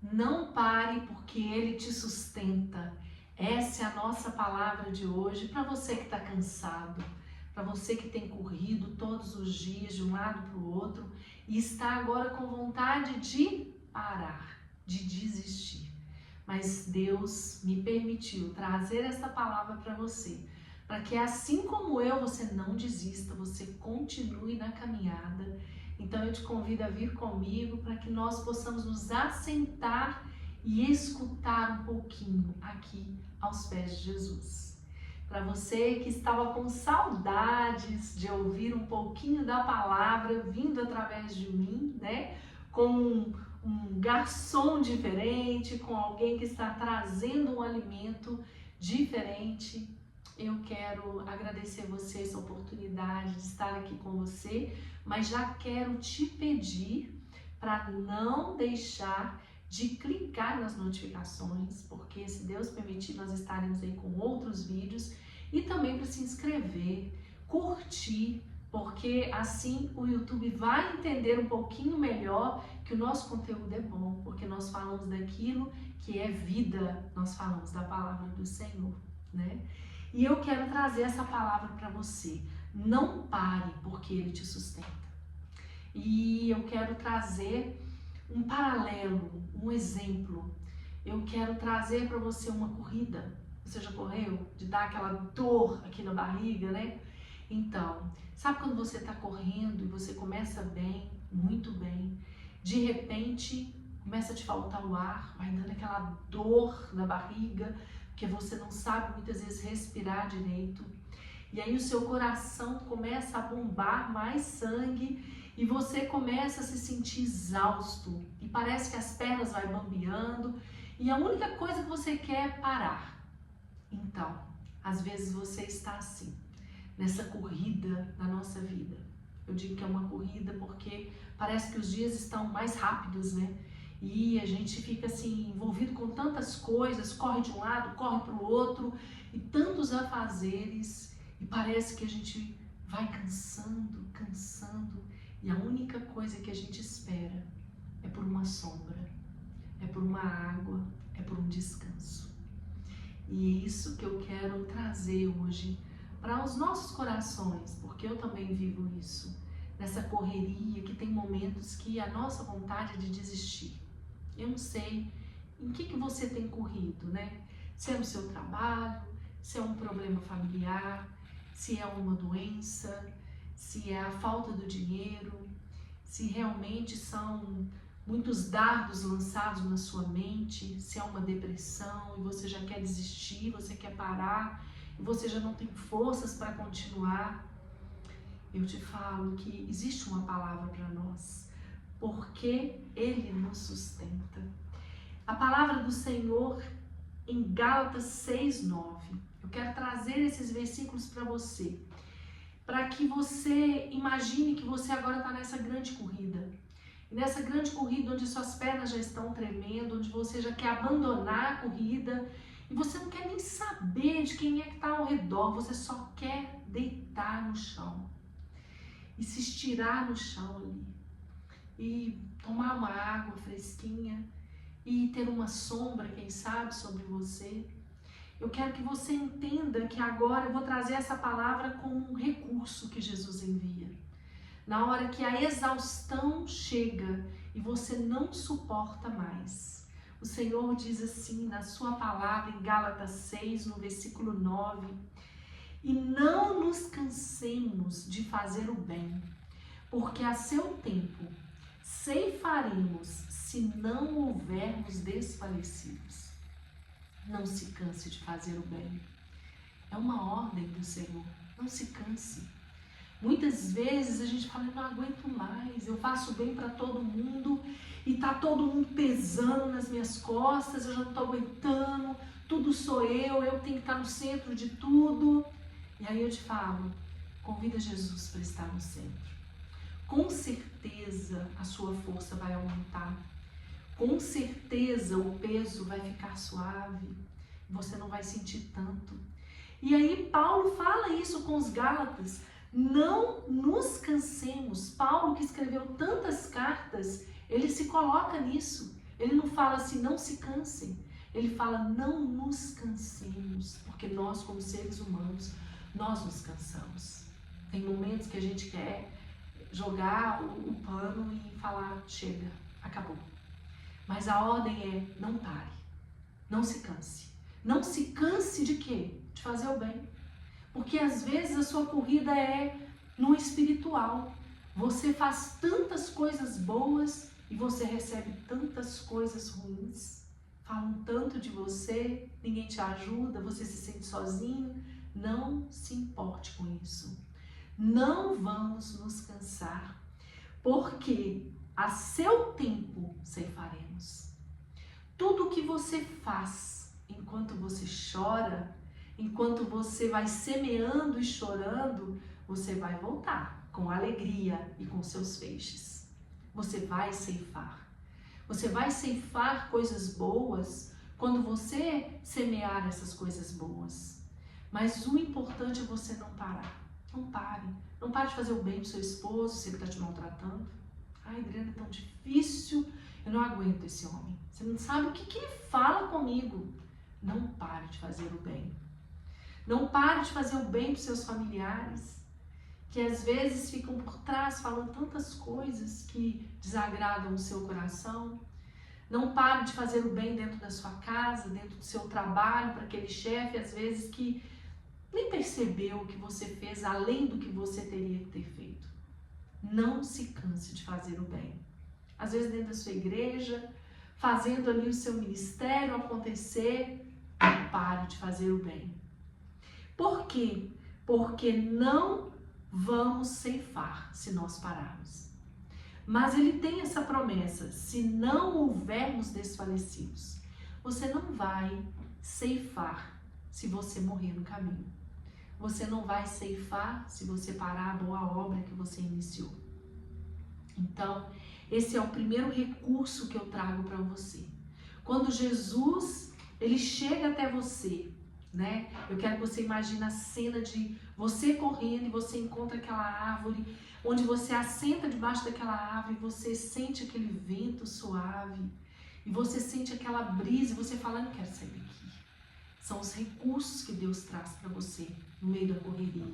Não pare porque Ele te sustenta. Essa é a nossa palavra de hoje para você que está cansado, para você que tem corrido todos os dias de um lado para o outro e está agora com vontade de parar, de desistir. Mas Deus me permitiu trazer essa palavra para você, para que assim como eu, você não desista, você continue na caminhada. Então eu te convido a vir comigo para que nós possamos nos assentar e escutar um pouquinho aqui aos pés de Jesus. Para você que estava com saudades de ouvir um pouquinho da palavra vindo através de mim, né? Com um garçom diferente, com alguém que está trazendo um alimento diferente. Eu quero agradecer você essa oportunidade de estar aqui com você, mas já quero te pedir para não deixar de clicar nas notificações, porque se Deus permitir nós estaremos aí com outros vídeos, e também para se inscrever, curtir, porque assim o YouTube vai entender um pouquinho melhor que o nosso conteúdo é bom, porque nós falamos daquilo que é vida, nós falamos da palavra do Senhor, né? E eu quero trazer essa palavra para você. Não pare, porque Ele te sustenta. E eu quero trazer um paralelo, um exemplo. Eu quero trazer para você uma corrida. Você já correu? De dar aquela dor aqui na barriga, né? Então, sabe quando você está correndo e você começa bem, muito bem, de repente começa a te faltar o ar, vai dando aquela dor na barriga, porque você não sabe muitas vezes respirar direito. E aí o seu coração começa a bombar mais sangue e você começa a se sentir exausto. E parece que as pernas vai bambeando e a única coisa que você quer é parar. Então, às vezes você está assim, nessa corrida da nossa vida. Eu digo que é uma corrida porque parece que os dias estão mais rápidos, né? E a gente fica assim, envolvido com tantas coisas, corre de um lado, corre para o outro, e tantos afazeres, e parece que a gente vai cansando, e a única coisa que a gente espera é por uma sombra, é por uma água, é por um descanso. E é isso que eu quero trazer hoje para os nossos corações, porque eu também vivo isso, nessa correria que tem momentos que a nossa vontade é de desistir. Eu não sei em que você tem corrido, né? Se é no seu trabalho, se é um problema familiar, se é uma doença, se é a falta do dinheiro, se realmente são muitos dardos lançados na sua mente, se é uma depressão e você já quer desistir, você quer parar e você já não tem forças para continuar. Eu te falo que existe uma palavra para nós, porque Ele nos sustenta. A palavra do Senhor em Gálatas 6:9. Eu quero trazer esses versículos para você, para que você imagine que você agora está nessa grande corrida. E nessa grande corrida onde suas pernas já estão tremendo, onde você já quer abandonar a corrida e você não quer nem saber de quem é que está ao redor, você só quer deitar no chão e se estirar no chão ali e tomar uma água fresquinha e ter uma sombra, quem sabe, sobre você. Eu quero que você entenda que agora eu vou trazer essa palavra como um recurso que Jesus envia. Na hora que a exaustão chega e você não suporta mais. O Senhor diz assim na sua palavra em Gálatas 6, no versículo 9: e não nos cansemos de fazer o bem, porque a seu tempo ceifaremos se não houvermos desfalecidos. Não se canse de fazer o bem. É uma ordem do Senhor. Não se canse. Muitas vezes a gente fala, eu não aguento mais, eu faço bem para todo mundo e tá todo mundo pesando nas minhas costas, eu já não tô aguentando, tudo sou eu tenho que estar no centro de tudo. E aí eu te falo, convida Jesus para estar no centro. Com certeza a sua força vai aumentar. Com certeza o peso vai ficar suave, você não vai sentir tanto. E aí Paulo fala isso com os Gálatas, não nos cansemos. Paulo, que escreveu tantas cartas, ele se coloca nisso. Ele não fala assim, não se cansem. Ele fala, não nos cansemos, porque nós, como seres humanos, nós nos cansamos. Tem momentos que a gente quer jogar o pano e falar, chega, acabou. Mas a ordem é, não pare, não se canse. Não se canse de quê? De fazer o bem. Porque às vezes a sua corrida é no espiritual. Você faz tantas coisas boas e você recebe tantas coisas ruins. Falam tanto de você, ninguém te ajuda, você se sente sozinho. Não se importe com isso. Não vamos nos cansar, porque a seu tempo ceifaremos. Tudo o que você faz enquanto você chora, enquanto você vai semeando e chorando, você vai voltar com alegria e com seus feixes. Você vai ceifar. Você vai ceifar coisas boas quando você semear essas coisas boas. Mas o importante é você não parar. Não pare. Não pare de fazer o bem pro seu esposo se ele está te maltratando. Ai, Adriana, é tão difícil. Eu não aguento esse homem. Você não sabe o que ele fala comigo. Não pare de fazer o bem. Não pare de fazer o bem para seus familiares, que às vezes ficam por trás falando tantas coisas que desagradam o seu coração. Não pare de fazer o bem dentro da sua casa, dentro do seu trabalho, para aquele chefe, às vezes, que nem percebeu o que você fez além do que você teria que ter feito. Não se canse de fazer o bem. Às vezes dentro da sua igreja, fazendo ali o seu ministério acontecer, não pare de fazer o bem. Por quê? Porque não vamos ceifar se nós pararmos. Mas ele tem essa promessa, se não houvermos desfalecidos, você não vai ceifar se você morrer no caminho. Você não vai ceifar se você parar a boa obra que você iniciou. Então, esse é o primeiro recurso que eu trago para você. Quando Jesus, ele chega até você, né? Eu quero que você imagine a cena de você correndo e você encontra aquela árvore, onde você assenta debaixo daquela árvore e você sente aquele vento suave, e você sente aquela brisa e você fala, não quero sair daqui. São os recursos que Deus traz para você no meio da correria.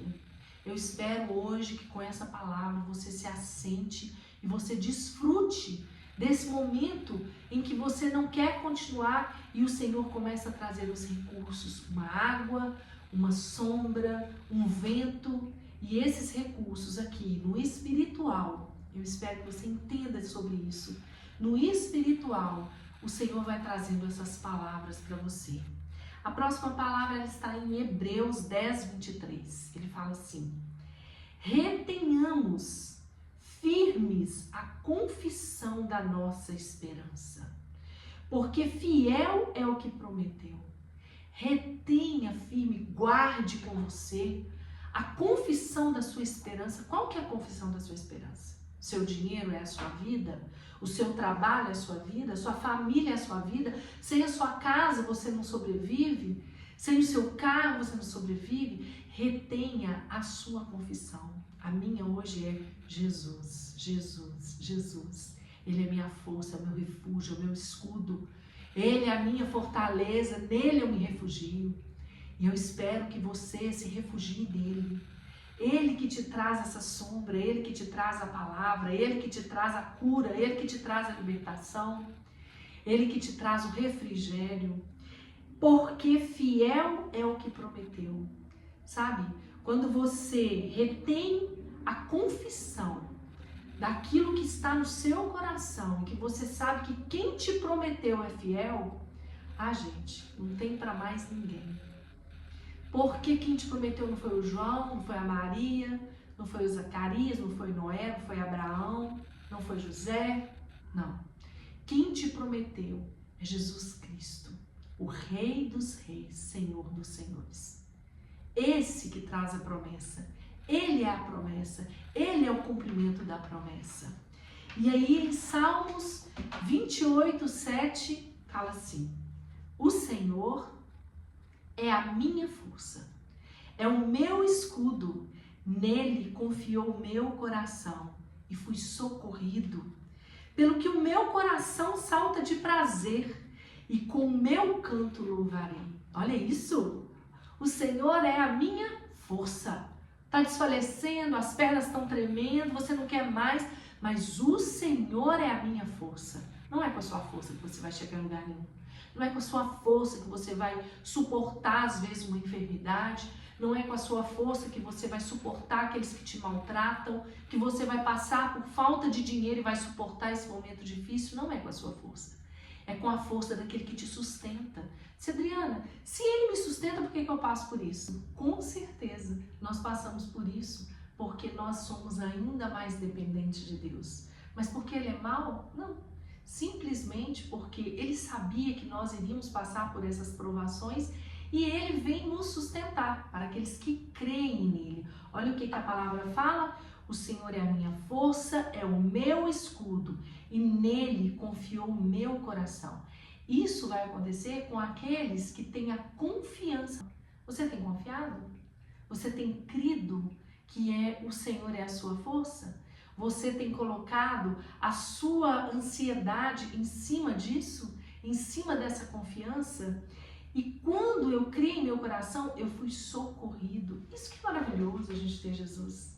Eu espero hoje que com essa palavra você se assente e você desfrute desse momento em que você não quer continuar e o Senhor começa a trazer os recursos, uma água, uma sombra, um vento, e esses recursos aqui no espiritual, eu espero que você entenda sobre isso. No espiritual, o Senhor vai trazendo essas palavras para você. A próxima palavra ela está em Hebreus 10, 23. Ele fala assim: retenhamos firmes a confissão da nossa esperança, porque fiel é o que prometeu. Retenha firme, guarde com você a confissão da sua esperança. Qual que é a confissão da sua esperança? O seu dinheiro é a sua vida? O seu trabalho é a sua vida? A sua família é a sua vida? Sem a sua casa você não sobrevive? Sem o seu carro você não sobrevive? Retenha a sua confissão. A minha hoje é Jesus, Jesus, Jesus. Ele é minha força, é meu refúgio, é meu escudo. Ele é a minha fortaleza, nele eu me refugio. E eu espero que você se refugie nele. Ele que te traz essa sombra, ele que te traz a palavra, ele que te traz a cura, ele que te traz a libertação, ele que te traz o refrigério. Porque fiel é o que prometeu. Sabe? Quando você retém a confissão daquilo que está no seu coração, que você sabe que quem te prometeu é fiel, gente, não tem para mais ninguém. Porque quem te prometeu não foi o João, não foi a Maria, não foi o Zacarias, não foi Noé, não foi Abraão, não foi José, não. Quem te prometeu é Jesus Cristo, o Rei dos Reis, Senhor dos Senhores. Esse que traz a promessa. Ele é a promessa, ele é o cumprimento da promessa. E aí em Salmos 28, 7, fala assim: o Senhor é a minha força, é o meu escudo, nele confiou o meu coração e fui socorrido. pelo que o meu coração salta de prazer e com o meu canto louvarei. Olha isso! O Senhor é a minha força. Está desfalecendo, as pernas estão tremendo, você não quer mais, mas o Senhor é a minha força. Não é com a sua força que você vai chegar em lugar nenhum. Não é com a sua força que você vai suportar, às vezes, uma enfermidade. Não é com a sua força que você vai suportar aqueles que te maltratam, que você vai passar por falta de dinheiro e vai suportar esse momento difícil. Não é com a sua força. É com a força daquele que te sustenta. Se Adriana, se ele me sustenta, por que eu passo por isso? Com certeza, nós passamos por isso porque nós somos ainda mais dependentes de Deus. Mas porque ele é mau? Não. Simplesmente porque ele sabia que nós iríamos passar por essas provações e ele vem nos sustentar para aqueles que creem nele. Olha o que a palavra fala: o Senhor é a minha força, é o meu escudo e nele confiou o meu coração. Isso vai acontecer com aqueles que têm a confiança. Você tem confiado? Você tem crido que o Senhor é a sua força? Você tem colocado a sua ansiedade em cima disso? Em cima dessa confiança? E quando eu criei em meu coração, eu fui socorrido. Isso que é maravilhoso a gente ter Jesus.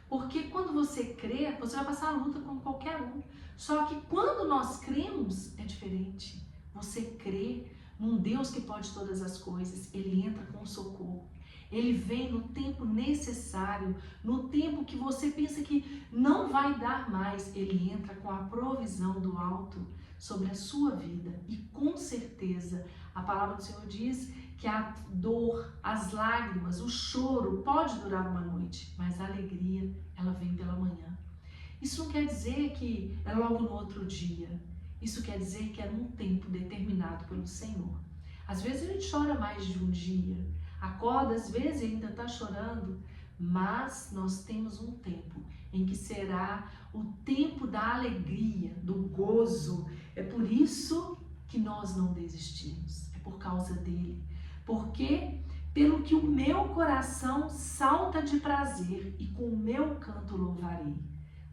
Porque quando você crê, você vai passar a luta como qualquer um. Só que quando nós cremos, é diferente. Você crê num Deus que pode todas as coisas, ele entra com socorro. Ele vem no tempo necessário, no tempo que você pensa que não vai dar mais. Ele entra com a provisão do alto sobre a sua vida. E com certeza, a palavra do Senhor diz que a dor, as lágrimas, o choro pode durar uma noite, mas a alegria, ela vem pela manhã. Isso não quer dizer que é logo no outro dia. Isso quer dizer que é num tempo determinado pelo Senhor. Às vezes a gente chora mais de um dia, acorda às vezes e ainda está chorando, mas nós temos um tempo em que será o tempo da alegria, do gozo. É por isso que nós não desistimos, é por causa dele. Porque pelo que o meu coração salta de prazer e com o meu canto louvarei.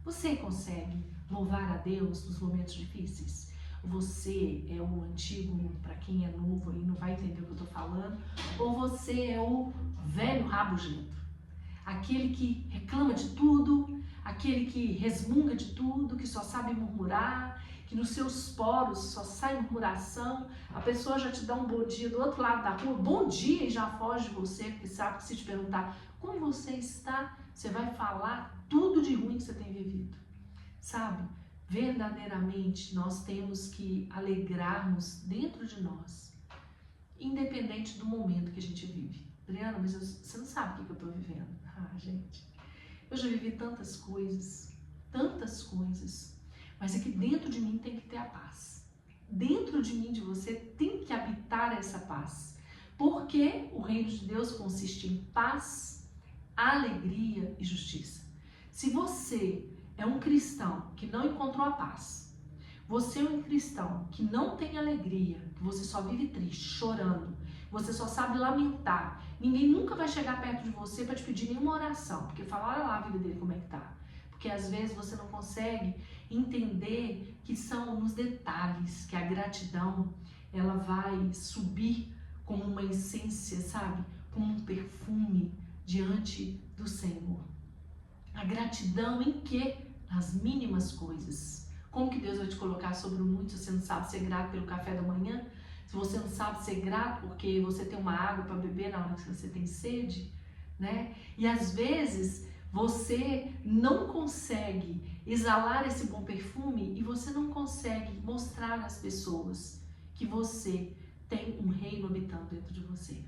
Você consegue louvar a Deus nos momentos difíceis? Você é o antigo, para quem é novo e não vai entender o que eu estou falando, ou você é o velho rabugento? Aquele que reclama de tudo, aquele que resmunga de tudo, que só sabe murmurar, que nos seus poros só sai murmuração, a pessoa já te dá um bom dia do outro lado da rua, bom dia, e já foge de você, porque sabe que se te perguntar como você está, você vai falar tudo de ruim que você tem vivido. Sabe, verdadeiramente nós temos que alegrarmos dentro de nós, independente do momento que a gente vive. Adriana, mas você não sabe o que eu estou vivendo. Ah, gente, eu já vivi tantas coisas, mas é que dentro de mim tem que ter a paz. Dentro de mim, de você, tem que habitar essa paz. Porque o reino de Deus consiste em paz, alegria e justiça. Se você é um cristão que não encontrou a paz, você é um cristão que não tem alegria, que você só vive triste, chorando, você só sabe lamentar, ninguém nunca vai chegar perto de você para te pedir nenhuma oração, porque fala, olha lá a vida dele como é que tá. Porque às vezes você não consegue entender que são nos detalhes que a gratidão, ela vai subir como uma essência, sabe? Como um perfume diante do Senhor. A gratidão em quê? Nas mínimas coisas. Como que Deus vai te colocar sobre o muito se você não sabe ser grato pelo café da manhã? Se você não sabe ser grato porque você tem uma água para beber na hora que você tem sede, né? E às vezes você não consegue exalar esse bom perfume e você não consegue mostrar às pessoas que você tem um reino habitando dentro de você.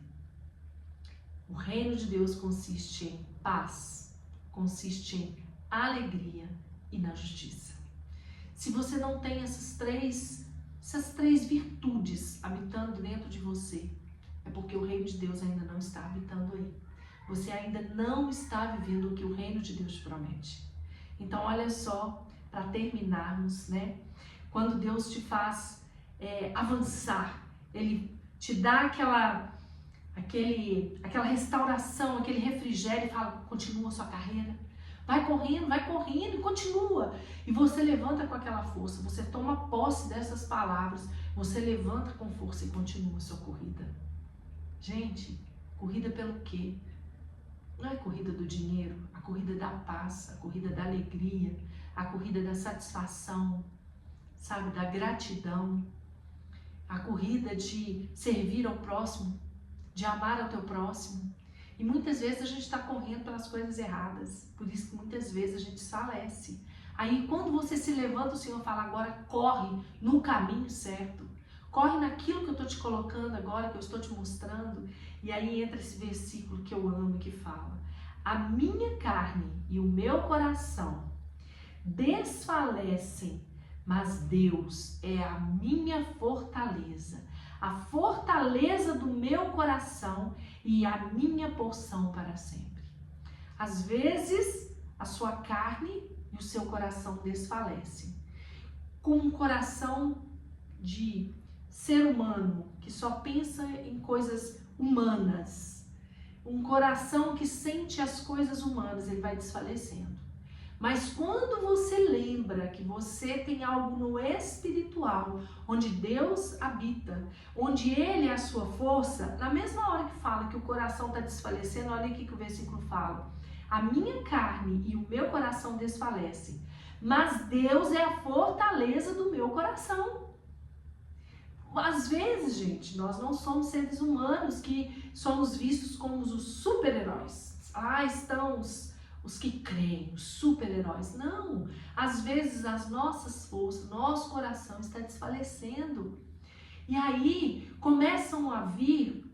O reino de Deus consiste em paz, consiste em alegria e na justiça. Se você não tem essas três virtudes habitando dentro de você, é porque o reino de Deus ainda não está habitando aí. Você ainda não está vivendo o que o reino de Deus promete. Então, olha só, para terminarmos, né? Quando Deus te faz avançar, Ele te dá aquela restauração, aquele refrigério e fala, continua a sua carreira, vai correndo e continua. E você levanta com aquela força, você toma posse dessas palavras, você levanta com força e continua a sua corrida. Gente, corrida pelo quê? Não é a corrida do dinheiro, a corrida da paz, a corrida da alegria, a corrida da satisfação, sabe, da gratidão, a corrida de servir ao próximo, de amar ao teu próximo. E muitas vezes a gente está correndo pelas coisas erradas, por isso que muitas vezes a gente falece. Aí quando você se levanta, o Senhor fala, agora corre no caminho certo, corre naquilo que eu estou te colocando agora, que eu estou te mostrando. E aí entra esse versículo que eu amo, que fala, a minha carne e o meu coração desfalecem, mas Deus é a minha fortaleza, a fortaleza do meu coração e a minha porção para sempre. Às vezes, a sua carne e o seu coração desfalecem. Com um coração de ser humano, que só pensa em coisas humanas, um coração que sente as coisas humanas, ele vai desfalecendo. Mas quando você lembra que você tem algo no espiritual, onde Deus habita, onde Ele é a sua força, na mesma hora que fala que o coração está desfalecendo, olha aqui que o versículo fala, a minha carne e o meu coração desfalecem, mas Deus é a fortaleza do meu coração. Às vezes, gente, nós não somos seres humanos que somos vistos como os super-heróis. Estão os que creem, os super-heróis. Não, às vezes as nossas forças, nosso coração está desfalecendo. E aí começam a vir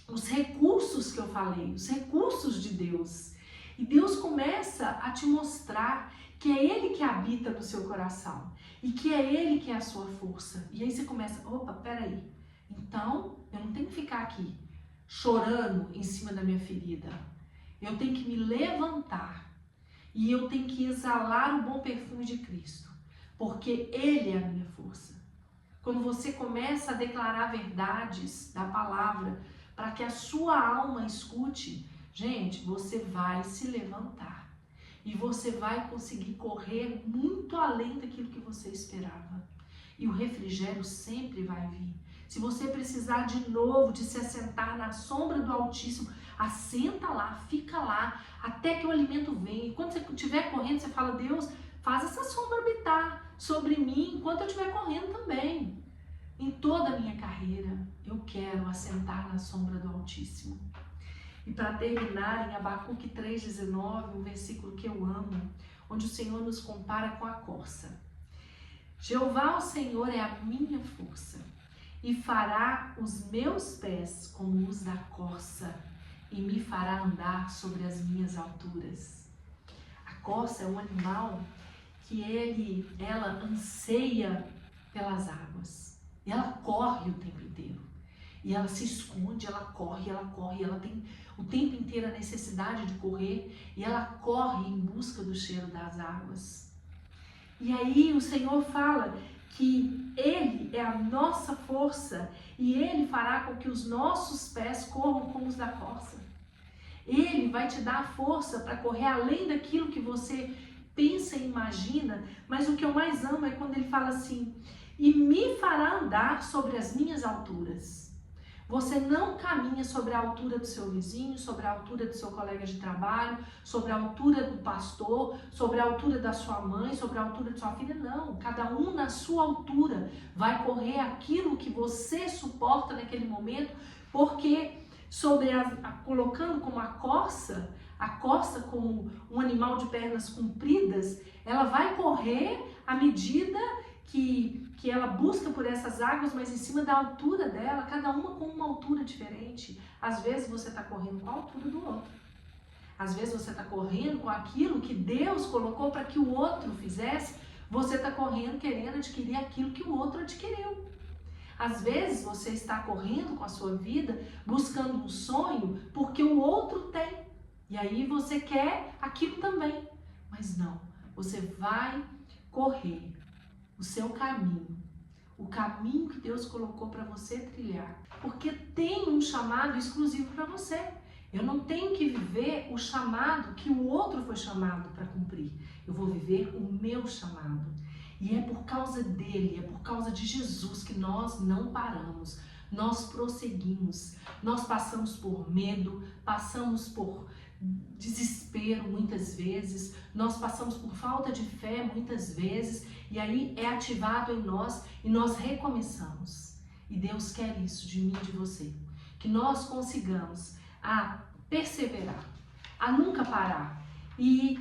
os recursos que eu falei, os recursos de Deus. E Deus começa a te mostrar que é Ele que habita no seu coração e que é Ele que é a sua força. E aí você começa, opa, peraí, então eu não tenho que ficar aqui chorando em cima da minha ferida. Eu tenho que me levantar e eu tenho que exalar o bom perfume de Cristo, porque Ele é a minha força. Quando você começa a declarar verdades da palavra para que a sua alma escute, gente, você vai se levantar e você vai conseguir correr muito além daquilo que você esperava. E o refrigério sempre vai vir. Se você precisar de novo de se assentar na sombra do Altíssimo, assenta lá, fica lá, até que o alimento venha. E quando você estiver correndo, você fala, Deus, faz essa sombra habitar sobre mim enquanto eu estiver correndo também. Em toda a minha carreira, eu quero assentar na sombra do Altíssimo. E para terminar, em Abacuque 3,19, um versículo que eu amo, onde o Senhor nos compara com a corça. Jeová, o Senhor, é a minha força, e fará os meus pés como os da corça, e me fará andar sobre as minhas alturas. A corça é um animal que ela anseia pelas águas, e ela corre o tempo inteiro. E ela se esconde, ela corre, ela tem o tempo inteiro a necessidade de correr, e ela corre em busca do cheiro das águas. E aí o Senhor fala que Ele é a nossa força, e Ele fará com que os nossos pés corram como os da corça. Ele vai te dar a força para correr além daquilo que você pensa e imagina, mas o que eu mais amo é quando Ele fala assim, e me fará andar sobre as minhas alturas. Você não caminha sobre a altura do seu vizinho, sobre a altura do seu colega de trabalho, sobre a altura do pastor, sobre a altura da sua mãe, sobre a altura de sua filha. Não, cada um na sua altura vai correr aquilo que você suporta naquele momento, porque colocando como a corça como um animal de pernas compridas, ela vai correr à medida que ela busca por essas águas, mas em cima da altura dela, cada uma com uma altura diferente. Às vezes você está correndo com a altura do outro. Às vezes você está correndo com aquilo que Deus colocou para que o outro fizesse, você está correndo querendo adquirir aquilo que o outro adquiriu. Às vezes você está correndo com a sua vida, buscando um sonho, porque o outro tem. E aí você quer aquilo também. Mas não, você vai correr o seu caminho, o caminho que Deus colocou para você trilhar, porque tem um chamado exclusivo para você. Eu não tenho que viver o chamado que o outro foi chamado para cumprir. Eu vou viver o meu chamado. E é por causa dele, é por causa de Jesus que nós não paramos. Nós prosseguimos. Nós passamos por medo, passamos por desespero muitas vezes, nós passamos por falta de fé muitas vezes, e aí é ativado em nós e nós recomeçamos. E Deus quer isso de mim e de você, que nós consigamos a perseverar, a nunca parar e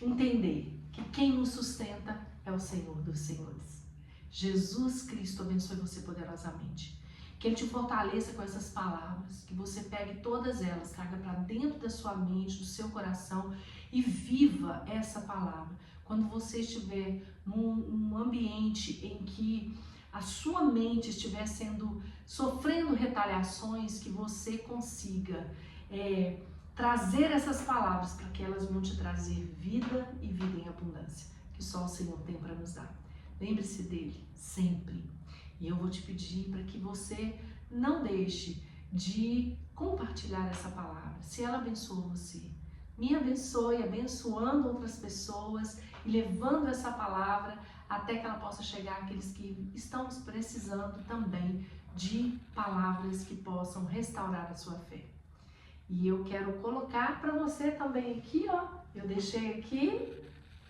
entender que quem nos sustenta é o Senhor dos Senhores. Jesus Cristo abençoe você poderosamente. Que Ele te fortaleça com essas palavras, que você pegue todas elas, traga para dentro da sua mente, do seu coração e viva essa palavra. Quando você estiver num ambiente em que a sua mente estiver sofrendo retaliações, que você consiga trazer essas palavras para que elas vão te trazer vida e vida em abundância, que só o Senhor tem para nos dar. Lembre-se dele sempre. E eu vou te pedir para que você não deixe de compartilhar essa palavra. Se ela abençoa você, me abençoe, abençoando outras pessoas e levando essa palavra até que ela possa chegar àqueles que estamos precisando também de palavras que possam restaurar a sua fé. E eu quero colocar para você também aqui, ó, eu deixei aqui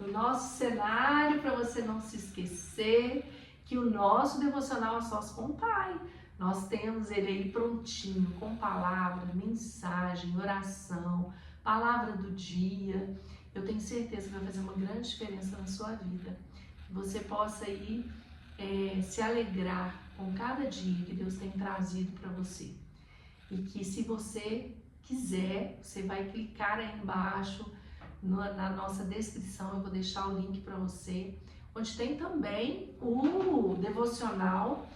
o nosso cenário para você não se esquecer que o nosso devocional a sós com o Pai, nós temos ele aí prontinho, com palavra, mensagem, oração, palavra do dia. Eu tenho certeza que vai fazer uma grande diferença na sua vida. Que você possa aí se alegrar com cada dia que Deus tem trazido para você. E que se você quiser, você vai clicar aí embaixo na nossa descrição, eu vou deixar o link para você, onde tem também o devocional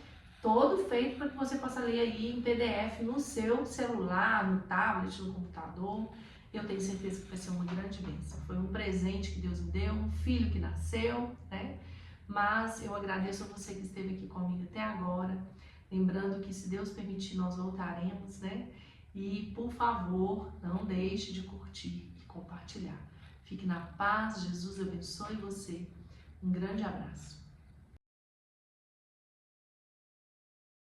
todo feito para que você possa ler aí em PDF no seu celular, no tablet, no computador. Eu tenho certeza que vai ser uma grande bênção. Foi um presente que Deus me deu, um filho que nasceu, né? Mas eu agradeço a você que esteve aqui comigo até agora. Lembrando que, se Deus permitir, nós voltaremos, né? E, por favor, não deixe de curtir e compartilhar. Fique na paz, Jesus abençoe você. Um grande abraço.